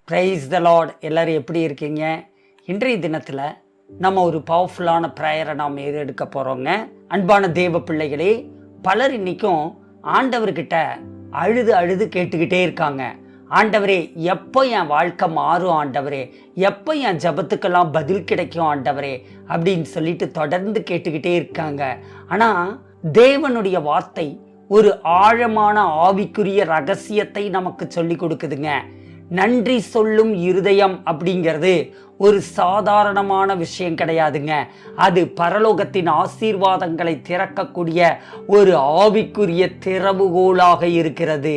Praise the Lord. எல்லோரும் எப்படி இருக்கீங்க? இன்றைய தினத்தில் நம்ம ஒரு பவர்ஃபுல்லான ப்ரேயரை நாம் எடுக்க போகிறோங்க. அன்பான தேவ பிள்ளைகளே, பலர் இன்றைக்கும் ஆண்டவர்கிட்ட அழுது அழுது கேட்டுக்கிட்டே இருக்காங்க. ஆண்டவரே, எப்போ என் வாழ்க்கை மாறும் ஆண்டவரே, எப்போ என் ஜபத்துக்கெல்லாம் பதில் கிடைக்கும் ஆண்டவரே அப்படின்னு சொல்லிட்டு தொடர்ந்து கேட்டுக்கிட்டே இருக்காங்க. ஆனால் தேவனுடைய வார்த்தை ஒரு ஆழமான ஆவிக்குரிய ரகசியத்தை நமக்கு சொல்லி கொடுக்குதுங்க. நன்றி சொல்லும் இருதயம் அப்படிங்கிறது ஒரு சாதாரணமான விஷயம் கிடையாதுங்க. அது பரலோகத்தின் ஆசீர்வாதங்களை திறக்கக்கூடிய ஒரு ஆவிக்குரிய திறவுகோலாக இருக்கிறது.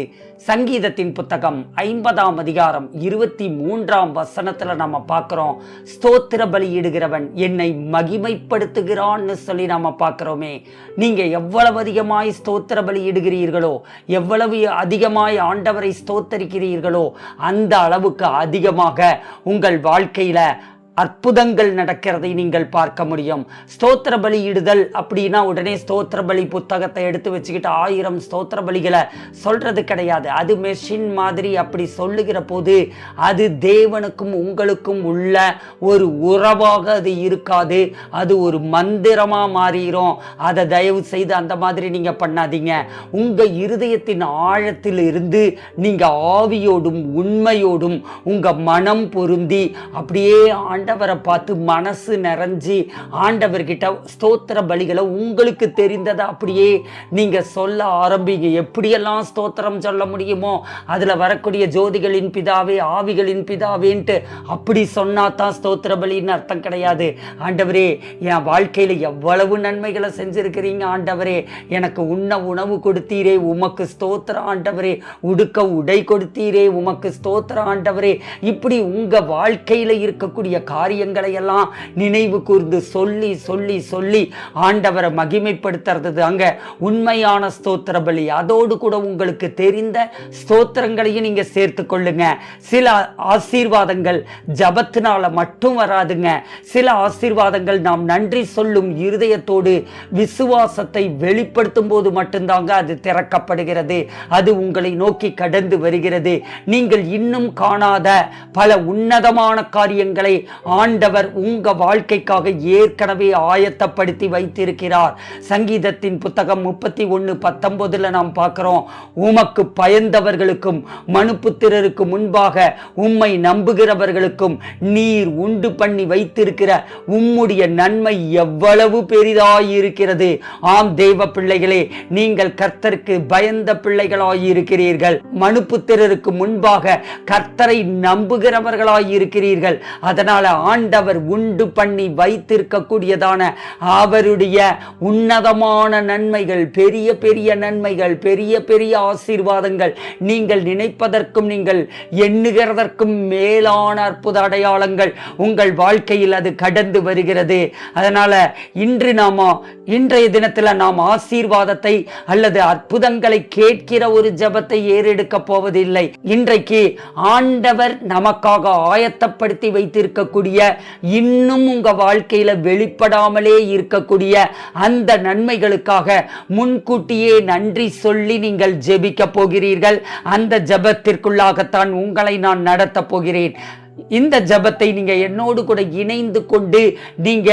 சங்கீதத்தின் புத்தகம் 50ஆம் அதிகாரம் 23ஆம் வசனத்துல நம்ம பார்க்கிறோம், ஸ்தோத்திர பலியிடுகிறவன் என்னை மகிமைப்படுத்துகிறான்னு சொல்லி நம்ம பார்க்கிறோமே. நீங்க எவ்வளவு அதிகமாய் ஸ்தோத்திர பலியிடுகிறீர்களோ, எவ்வளவு அதிகமாய் ஆண்டவரை ஸ்தோத்தரிக்கிறீர்களோ, அந்த அளவுக்கு அதிகமாக உங்கள் வாழ்க்கையில அற்புதங்கள் நடக்கிறதை நீங்கள் பார்க்க முடியும். ஸ்தோத்திர பலி இடுதல் அப்படின்னா உடனே ஸ்தோத்திர பலி புத்தகத்தை எடுத்து வச்சுக்கிட்டு 1000 ஸ்தோத்திர பலிகளை சொல்றது கிடையாது. அது மெஷின் மாதிரி அப்படி சொல்லுகிற போது அது தேவனுக்கும் உங்களுக்கும் உள்ள ஒரு உறவாக அது இருக்காது. அது ஒரு மந்திரமா மாறிடும். அதை தயவு செய்து அந்த மாதிரி நீங்க பண்ணாதீங்க. உங்க இருதயத்தின் ஆழத்தில் இருந்து நீங்க ஆவியோடும் உண்மையோடும் உங்க மனம் பொருந்தி அப்படியே ஆண்டவரை பார்த்து மனசு நிறைஞ்சி ஆண்டவர்கிட்ட ஸ்தோத்திர பலிகளை உங்களுக்கு தெரிந்ததை அப்படியே நீங்க சொல்ல ஆரம்பிங்க. எப்படியெல்லாம் ஸ்தோத்திரம் சொல்ல முடியுமோ அதுல வரக்கூடிய ஜோதிகளின் பிதாவே, ஆவிகளின் பிதாவேன்ட்டு அப்படி சொன்னா தான் ஸ்தோத்திர பலின்னு அர்த்தம் கிடையாது. ஆண்டவரே, என் வாழ்க்கையில எவ்வளவு நன்மைகளை செஞ்சிருக்கிறீங்க ஆண்டவரே, எனக்கு உண்ண உணவு கொடுத்தீரே, உமக்கு ஸ்தோத்திரம் ஆண்டவரே, உடுக்க உடை கொடுத்தீரே, உமக்கு ஸ்தோத்திரம் ஆண்டவரே. இப்படி உங்க வாழ்க்கையில இருக்கக்கூடிய காரியங்களை எல்லாம் நினைவு கூர்ந்து சொல்லி சொல்லி சொல்லி ஆண்டவரை மகிமைப்படுத்துறது அங்க உண்மையான ஸ்தோத்திர பலி. அதோடு கூட உங்களுக்கு தெரிந்த ஸ்தோத்திரங்களையும் நீங்க சேர்த்து கொள்ளுங்க. சில ஆசீர்வாதங்கள் ஜபத்தினால மட்டும் வராதுங்க. சில ஆசீர்வாதங்கள் நாம் நன்றி சொல்லும் இருதயத்தோடு விசுவாசத்தை வெளிப்படுத்தும் போது மட்டும்தாங்க அது திறக்கப்படுகிறது. அது உங்களை நோக்கி கடந்து வருகிறது. நீங்கள் இன்னும் காணாத பல உன்னதமான காரியங்களை ஆண்டவர் உங்க வாழ்க்கைக்காக ஏற்கனவே ஆயத்தப்படுத்தி வைத்திருக்கிறார். சங்கீதத்தின் புத்தகம் 31:19 நாம் பார்க்கிறோம், உமக்கு பயந்தவர்களுக்கும் மனுபுத்திரருக்கு முன்பாக உம்மை நம்புகிறவர்களுக்கும் நீர் உண்டு பண்ணி வைத்திருக்கிற உம்முடைய நன்மை எவ்வளவு பெரிதாயிருக்கிறது. ஆம் தேவ பிள்ளைகளே, நீங்கள் கர்த்தருக்கு பயந்த பிள்ளைகளாயிருக்கிறீர்கள். மனுபுத்திரருக்கு முன்பாக கர்த்தரை நம்புகிறவர்களாயிருக்கிறீர்கள். அதனால ஆண்டவர் உண்டு பண்ணி வைத்திருக்கக்கூடியதான அவருடைய உன்னதமான நன்மைகள், பெரிய பெரிய நன்மைகள், பெரிய பெரிய ஆசீர்வாதங்கள், நீங்கள் நினைப்பதற்கும் நீங்கள் எண்ணுகிறதற்கும் மேலான அற்புத அடையாளங்கள் உங்கள் வாழ்க்கையில் அது கடந்து வருகிறது. அதனால இன்றைய தினத்தில் நாம் ஆசீர்வாதத்தை அல்லது அற்புதங்களை கேட்கிற ஒரு ஜபத்தை ஏறெடுக்க போவதில்லை. இன்றைக்கு ஆண்டவர் நமக்காக ஆயத்தப்படுத்தி வைத்திருக்கக்கூடிய இன்னும் உங்க வாழ்க்கையில வெளிப்படாமலே இருக்கக்கூடிய அந்த நன்மைகளுக்காக முன்கூட்டியே நன்றி சொல்லி நீங்கள் ஜெபிக்க போகிறீர்கள். அந்த ஜெபத்திற்குள்ளாகத்தான் உங்களை நான் நடத்த போகிறேன். இந்த ஜபத்தை நீங்க என்னோடு கூட இணைந்து கொண்டு நீங்க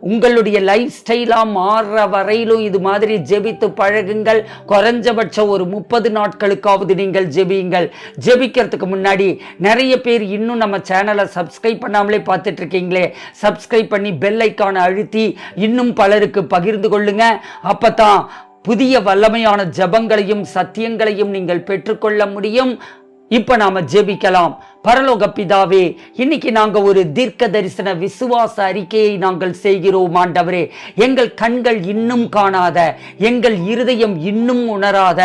உங்களுடைய லைஃப் ஸ்டைலா மாறுற வரையிலும் இது மாதிரி ஜெபித்து பழகுங்கள். குறைஞ்சபட்சம் ஒரு 30 நாட்களுக்காவது நீங்கள் ஜெபியுங்கள். ஜெபிக்கிறதுக்கு முன்னாடி நிறைய பேர் இன்னும் நம்ம சேனலை சப்ஸ்கிரைப் பண்ணாமலே பார்த்துட்டு இருக்கீங்களே, சப்ஸ்கிரைப் பண்ணி பெல் ஐக்கானை அழுத்தி இன்னும் பலருக்கு பகிர்ந்து கொள்ளுங்க. அப்பதான் புதிய வல்லமையான ஜபங்களையும் சத்தியங்களையும் நீங்கள் பெற்றுக்கொள்ள முடியும். இப்ப நாம ஜெபிக்கலாம். பரலோக பிதாவே, இன்னைக்கு நாங்க ஒரு தீர்க்க தரிசன விசுவாச அறிக்கையை நாங்கள் செய்கிறோம். ஆண்டவரே, எங்கள் கண்கள் இன்னும் காணாத, எங்கள் இருதயம் இன்னும் உணராத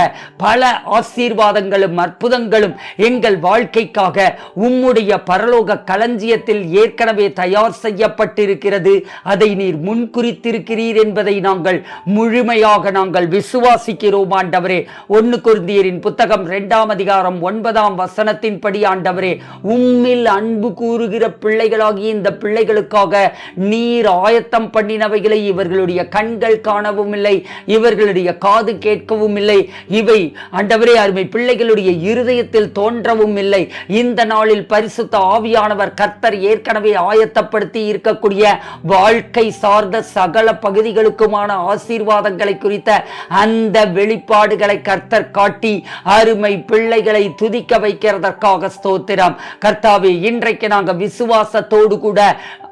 பல ஆசீர்வாதங்களும் அற்புதங்களும் எங்கள் வாழ்க்கைக்காக உம்முடைய பரலோக களஞ்சியத்தில் ஏற்கனவே தயார் செய்யப்பட்டிருக்கிறது. அதை நீர் முன்குறித்திருக்கிறீர் என்பதை நாங்கள் முழுமையாக நாங்கள் விசுவாசிக்கிறோம். ஆண்டவரே, 1 கொரிந்தியரின் புத்தகம் 2ஆம் அதிகாரம் 9ஆம் வசனத்தின்படி ஆண்டவரே, உம்மில் அன்பு கூறுகிற பிள்ளைகளாகிய இந்த பிள்ளைகளுக்காக நீர் ஆயத்தம் பண்ணினவைகளை இவர்களுடைய கண்கள் காணவும் இல்லை, இவர்களுடைய காது கேட்கவும் இல்லை, இவை ஆண்டவரே அருமை பிள்ளைகளுடைய இருதயத்தில் தோன்றவும் இல்லை. இந்த நாளில் பரிசுத்த ஆவியானவர் கர்த்தர் ஏற்கனவே ஆயத்தப்படுத்தி இருக்கக்கூடிய வாழ்க்கை சார்ந்த சகல பகுதிகளுக்குமான ஆசீர்வாதங்களை குறித்த அந்த வெளிப்பாடுகளை கர்த்தர் காட்டி அருமை பிள்ளைகளை துதிக்க வைக்கிறதற்காக ஸ்தோத்திரம். கர்த்தாவே, இன்றைக்கு நாங்கள் விசுவாசத்தோடு கூட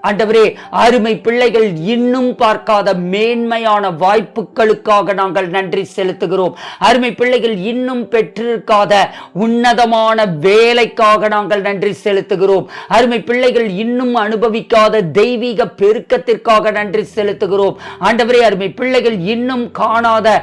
ஆண்டவரே அருமை பிள்ளைகள் இன்னும் பார்க்காத மேன்மையான வாய்ப்புகளுக்காக நாங்கள் நன்றி செலுத்துகிறோம். அருமை பிள்ளைகள் இன்னும் பெற்றிருக்காத உன்னதமான வேலைக்காக நாங்கள் நன்றி செலுத்துகிறோம். அருமை பிள்ளைகள் இன்னும் அனுபவிக்காத தெய்வீக பெருக்கத்திற்காக நன்றி செலுத்துகிறோம். ஆண்டவரே அருமை பிள்ளைகள் இன்னும் காணாத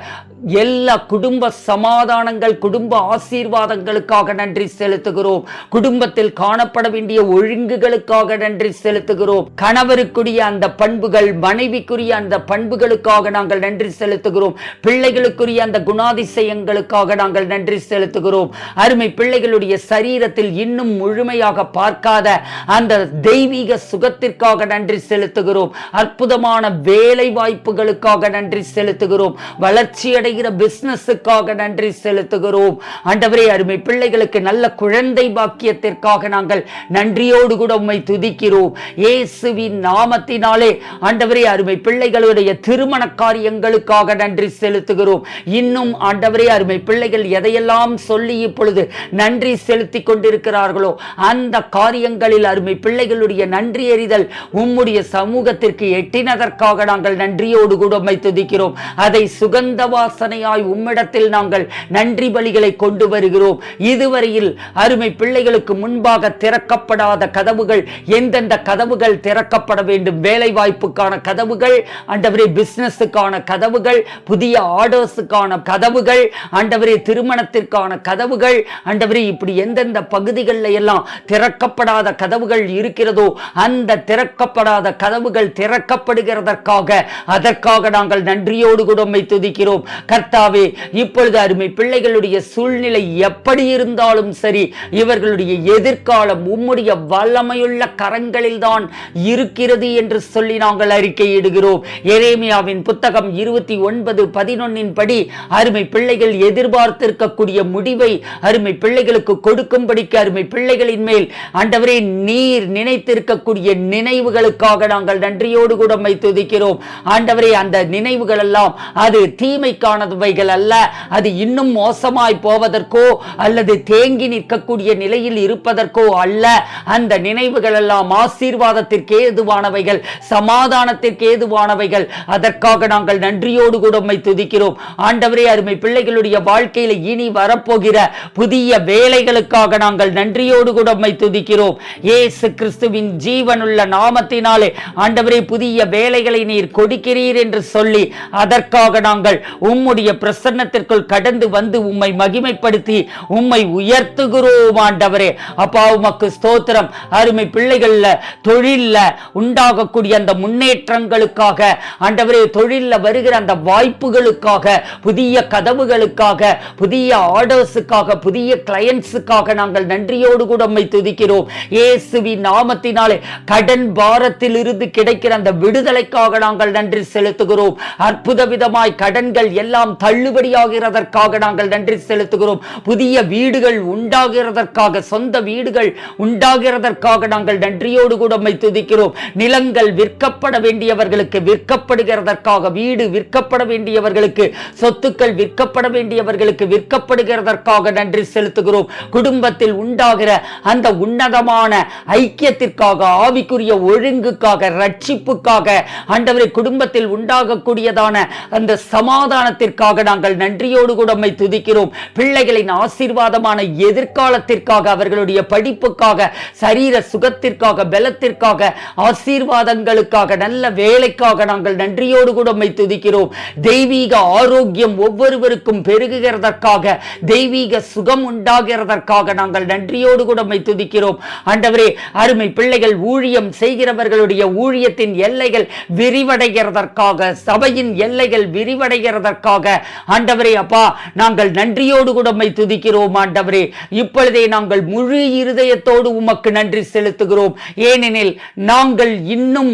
எல்லா குடும்ப சமாதானங்கள், குடும்ப ஆசீர்வாதங்களுக்காக நன்றி செலுத்துகிறோம். குடும்பத்தில் காணப்பட வேண்டிய ஒழுங்குகளுக்காக நன்றி செலுத்துகிறோம். கணவருக்குரிய அந்த பண்புகள், மனைவிக்குரிய அந்த பண்புகளுக்காக நாங்கள் நன்றி செலுத்துகிறோம். பிள்ளைகளுக்குரிய அந்த குணாதிசயங்களுக்காக நாங்கள் நன்றி செலுத்துகிறோம். அருமை பிள்ளைகளுடைய சரீரத்தில் இன்னும் முழுமையாக பார்க்காத அந்த தெய்வீக சுகத்திற்காக நன்றி செலுத்துகிறோம். அற்புதமான வேலை வாய்ப்புகளுக்காக நன்றி செலுத்துகிறோம். வளர்ச்சியடை பிசினஸுக்காக நன்றி செலுத்துகிறோம். ஆண்டவரே அருமை பிள்ளைகளுக்கு நல்ல குழந்தை பாக்கியத்திற்காக நாங்கள் நன்றியோடு கூட உம்மை துதிக்கிறோம். இயேசுவின் நாமத்தினாலே ஆண்டவரே அருமை பிள்ளைகளுடைய திருமண காரியங்களுக்காக நன்றி செலுத்துகிறோம். இன்னும் ஆண்டவரே அருமை பிள்ளைகள் எதையெல்லாம் சொல்லி இப்பொழுது நன்றி செலுத்தி கொண்டிருக்கிறார்களோ அந்த காரியங்களில் அருமை பிள்ளைகளுடைய நன்றி எறிதல் உம்முடைய சமூகத்திற்கு எட்டினதற்காக நாங்கள் நன்றியோடு கூட உம்மை துதிக்கிறோம். அதை சுகந்த வாசனையாய் உம்மிடத்தில் நாங்கள் நன்றி பலிகளை கொண்டு வருகிறோம். இதுவரையில் அருமை பிள்ளைகளுக்கு முன்பாக திறக்கப்படாத கதவுகள், எந்தெந்த கதவுகள் திறக்கப்பட வேண்டும், வேலை வாய்ப்புக்கான கதவுகள், ஆண்டவரே பிசினஸுக்கான கதவுகள், புதிய ஆர்டர்ஸுக்கான கதவுகள், ஆண்டவரே திருமணத்திற்கான கதவுகள், ஆண்டவரே இப்படி எந்தெந்த பகுதிகளில் எல்லாம் திறக்கப்படாத கதவுகள் இருக்கிறதோ அந்த திறக்கப்படாத கதவுகள் திறக்கப்படுகிறதற்காக அதற்காக நாங்கள் நன்றியோடு கூட உம்மை துதிக்கிறோம். கர்த்தாவே, இப்பொழுது அருமை பிள்ளைகளுடைய சூழ்நிலை எப்படி இருந்தாலும் சரி, இவர்களுடைய எதிர்காலம் உம்முடைய வல்லமையுள்ள கரங்களில் தான் இருக்கிறது என்று சொல்லி நாங்கள் அறிக்கையிடுகிறோம். எரேமியாவின் புத்தகம் 29:11 படி அருமை பிள்ளைகள் எதிர்பார்த்திருக்கக்கூடிய முடிவை அருமை பிள்ளைகளுக்கு கொடுக்கும்படிக்கு அருமை பிள்ளைகளின் மேல் ஆண்டவரே நீர் நினைத்திருக்கக்கூடிய நினைவுகளுக்காக நாங்கள் நன்றியோடு கூட உம்மை துதிக்கிறோம். ஆண்டவரே, அந்த நினைவுகள் எல்லாம் அது தீமைக்கானவைகள் அல்ல, அது இன்னும் மோசமாய் போவதற்கோ அல்லது தேங்கி நிற்கக்கூடிய நிலையில் இருப்பதற்கோ அல்ல. அந்த நினைவுகள் எல்லாம் ஆசீர்வாதத்திற்கு ஏதுவானவைகள், சமாதானத்திற்கு ஏதுவானவைகள். அதற்காக நாங்கள் நன்றியோடு கூட உம்மை துதிக்கிறோம். ஆண்டவரே, அருமை பிள்ளைகளுடைய வாழ்க்கையில் இனி வரப்போகிற புதிய வேலைகளுக்காக நாங்கள் நன்றியோடு கூட உம்மை துதிக்கிறோம். இயேசு கிறிஸ்துவின் ஜீவனுள்ள நாமத்தினாலே ஆண்டவரே புதிய வேலைகளை நீர் கொடுக்கிறீர் என்று சொல்லி அதற்காக நாங்கள் உம்முடைய பிரசன்னத்திற்குள் கடந்து வந்து உம்மை மகிமைப்படுத்தி உம்மை உயர்த்துகிறோம். ஆண்டவரே அப்பா, உமக்கு ஸ்தோத்திரம். அருமை பிள்ளைகள்ல தொழில்ல உண்டாகக்கூடிய அந்த முன்னேற்றங்களுக்காக, ஆண்டவரே தொழில்ல வருகிற அந்த வாய்ப்புகளுக்காக, புதிய கதவுகளுக்காக, புதிய ஆர்டர்ஸுக்காக, புதிய கிளையன்ட்ஸுக்காக நாங்கள் நன்றியோடு கூட உம்மை துதிக்கிறோம். இயேசுவின் நாமத்தினாலே கடன் பாரத்தில் இருந்து கிடைக்கிற அந்த விடுதலைக்காக நாங்கள் நன்றி செலுத்துகிறோம். அற்புத விதமாய் கடன்கள் எல்லாம் தள்ளுபடியாகிறதற்காக நாங்கள் நன்றி செலுத்துகிறோம். புதிய வீடுகள் உண்டாகிறதற்காக, சொந்த வீடுகள் உண்டாகிறதற்காக நாங்கள் நன்றியோடு கூட உம்மை துதிக்கிறோம். நிலங்கள் விற்கப்பட வேண்டியவர்களுக்கு விற்கப்படுகிறதற்காக, வீடு விற்கப்பட வேண்டியவர்களுக்கு, சொத்துக்கள் விற்கப்பட வேண்டியவர்களுக்கு விற்கப்படுகிறதற்காக நன்றி செலுத்துகிறோம். குடும்பத்தில் உண்டாகிற அந்த உன்னதமான ஐக்கியத்திற்காக, ஆவிக்குரிய ஒழுங்குக்காக, ரட்சிப்புக்காக, ஆண்டவரே குடும்பத்தில் உண்டாகக்கூடியதான அந்த சமாதானத்திற்காக நாங்கள் நன்றியோடு கூட உம்மை துதிக்கிறோம். பிள்ளைகளின் ஆசீர்வாதமான எதிர்காலத்திற்காக, அவர்களுடைய படிப்புக்காக, சரீர சுகத்திற்காக, பலத்திற்காக, ஆசீர்வாதங்களுக்காக, நல்ல வேலைக்காக நாங்கள் நன்றியோடு கூட உம்மை துதிக்கிறோம். தெய்வீக ஆரோக்கியம் ஒவ்வொருவருக்கும் பெருகுகிறதற்காக, தெய்வீக சுகம் உண்டாகிறதற்காக நாங்கள் நன்றியோடு கூட உம்மை துதிக்கிறோம். ஆண்டவரே, அருமை பிள்ளைகள் ஊழியம் செய்கிறவர்களுடைய ஊழியத்தின் எல்லைகள் விரிவடைகிறதற்காக, சபையின் எல்லைகள் விரிவடைகிறதற்காக கிருபைகளுக்காக ஆண்டவரே அப்பா நாங்கள் நன்றியோடு கூட உம்மை துதிக்கிறோம் ஆண்டவரே. இப்பொழுதே நாங்கள் முழு இருதயத்தோடு உமக்கு நன்றி செலுத்துகிறோம். ஏனெனில் நாங்கள் இன்னும்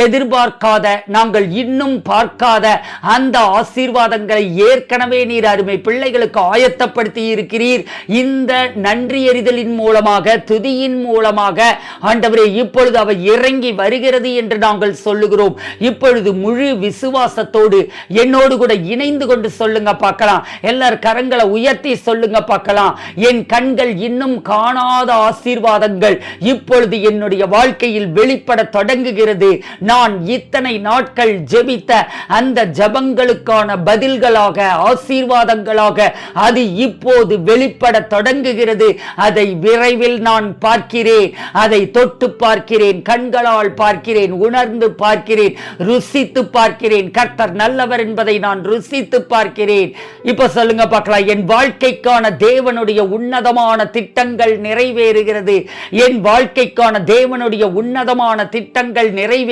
எதிர்பார்க்காத, நாங்கள் இன்னும் பார்க்காத அந்த ஆசீர்வாதங்களை ஏற்கனவே நீர் அருமை பிள்ளைகளுக்கு ஆயத்தப்படுத்தி இருக்கிறீர். இந்த நன்றி எறிதலின் மூலமாக, துதியின் மூலமாக ஆண்டவரே இப்பொழுது அவை இறங்கி வருகிறது என்று நாங்கள் சொல்லுகிறோம். இப்பொழுது முழு விசுவாசத்தோடு என்னோடு கூட இணைந்து கொண்டு சொல்லுங்க பார்க்கலாம். எல்லார் கரங்களை உயர்த்தி சொல்லுங்க பார்க்கலாம். என் கண்கள் இன்னும் காணாத ஆசீர்வாதங்கள் இப்பொழுது என்னுடைய வாழ்க்கையில் வெளிப்பட தொடங்குகிறது. நான் இத்தனை நாட்கள் ஜெபித்த அந்த ஜெபங்களுக்கான பதில்களாக, ஆசீர்வாதங்களாக அது இப்போது வெளிப்பட தொடங்குகிறது. அதை விரைவில் நான் பார்க்கிறேன், அதை தொட்டு பார்க்கிறேன், கண்களால் பார்க்கிறேன், உணர்ந்து பார்க்கிறேன், ருசித்து பார்க்கிறேன். கர்த்தர் நல்லவர் என்பதை நான் ருசித்து பார்க்கிறேன். இப்ப சொல்லுங்க பார்க்கலாம். என் வாழ்க்கைக்கான தேவனுடைய உன்னதமான திட்டங்கள் நிறைவேறுகிறது. என் வாழ்க்கைக்கான தேவனுடைய உன்னதமான திட்டங்கள் நிறைவேறுகிறது.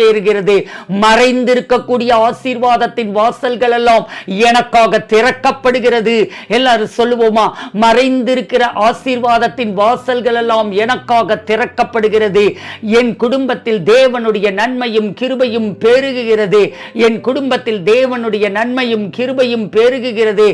மறைந்திருக்கக்கூடிய ஆசீர்வாதத்தின் வாசல்கள் எல்லாம் எனக்காக திறக்கப்படுகிறது. எல்லாரும் சொல்லுவோமா? மறைந்திருக்கிற ஆசீர்வாதத்தின் வாசல்கள் எல்லாம் எனக்காக திறக்கப்படுகிறது. என் குடும்பத்தில் தேவனுடைய நன்மையும் கிருபையும் பெருகுகிறது. என் குடும்பத்தில் தேவனுடைய நன்மையும் கிருபையும் பெருகுகிறது.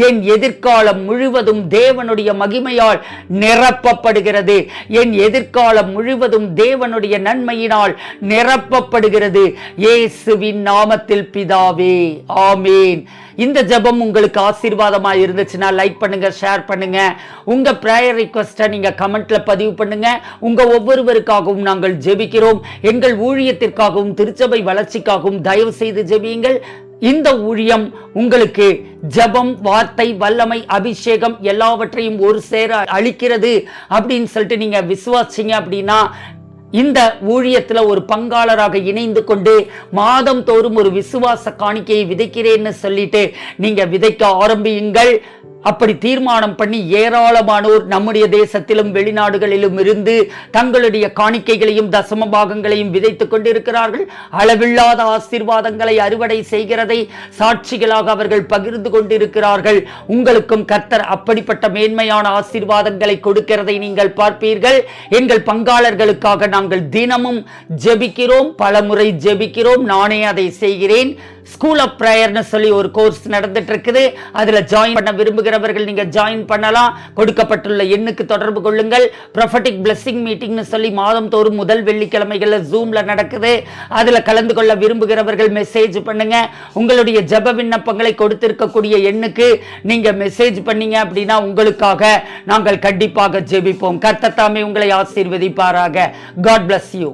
என் எதிர்காலம் முழுவதும் தேவனுடைய மகிமையால் நிரப்பப்படுகிறது. என் எதிர்காலம் முழுவதும் தேவனுடைய நன்மையினால் நிரப்பப்படுகிறது. இயேசுவின் நாமத்தில் பிதாவே, ஆமீன். இந்த ஜெபம் உங்களுக்கு ஆசீர்வாதமா இருந்துச்சுன்னா லைக் பண்ணுங்க, ஷேர் பண்ணுங்க. உங்க பிரேயர் ரிக்வெஸ்ட்டை நீங்க கமெண்ட்ல பதிவு பண்ணுங்க. உங்க ஒவ்வொருவருக்காகவும் நாங்கள் ஜெபிக்கிறோம். எங்கள் ஊழியத்திற்காகவும் திருச்சபை வளர்ச்சிக்காகவும் தயவு செய்து ஜெபியுங்கள். இந்த ஊழியம் உங்களுக்கு ஜெபம், வார்த்தை, வல்லமை, அபிஷேகம் எல்லாவற்றையும் ஒரு சேர அளிக்கிறது அப்படின்னு சொல்லிட்டு நீங்க விசுவாசிங்க அப்படின்னா இந்த ஊழியத்தில் ஒரு பங்காளராக இணைந்து கொண்டு மாதம் தோறும் ஒரு விசுவாச காணிக்கையை விதைக்கிறேன்னு சொல்லிட்டு நீங்க விதைக்க ஆரம்பியுங்கள். அப்படி தீர்மானம் பண்ணி ஏராளமானோர் நம்முடைய தேசத்திலும் வெளிநாடுகளிலும் இருந்து தங்களுடைய காணிக்கைகளையும் தசம பாகங்களையும் விதைத்துக் கொண்டிருக்கிறார்கள். அளவில்லாத ஆசீர்வாதங்களை அறுவடை செய்கிறதை சாட்சிகளாக அவர்கள் பகிர்ந்து கொண்டிருக்கிறார்கள். உங்களுக்கும் கர்த்தர் அப்படிப்பட்ட மேன்மையான ஆசீர்வாதங்களை கொடுக்கிறதை நீங்கள் பார்ப்பீர்கள். எங்கள் பங்காளர்களுக்காக நாங்கள் தினமும் ஜெபிக்கிறோம், பலமுறை ஜெபிக்கிறோம். நானே அதை செய்கிறேன். ஸ்கூல் ஆஃப் பிரேயர்னு சொல்லி ஒரு கோர்ஸ் நடந்துட்டு இருக்குது. அதுல ஜாயின் பண்ண விரும்புகிறவர்கள் நீங்க ஜாயின் பண்ணலாம். கொடுக்கப்பட்டுள்ள எண்ணுக்கு தொடர்பு கொள்ளுங்கள். ப்ரொஃபட்டிக் பிளெஸிங் மீட்டிங்னு சொல்லி மாதம் தோறும் முதல் வெள்ளிக்கிழமைகள்ல ஜூம்ல நடக்குது. அதுல கலந்து கொள்ள விரும்புகிறவர்கள் மெசேஜ் பண்ணுங்க. உங்களுடைய ஜெப விண்ணப்பங்களை கொடுத்திருக்கக்கூடிய எண்ணுக்கு நீங்க மெசேஜ் பண்ணீங்க அப்படின்னா உங்களுக்காக நாங்கள் கண்டிப்பாக ஜெபிப்போம். கர்த்தர் தாமே உங்களை ஆசீர்வதிப்பாராக. God bless you.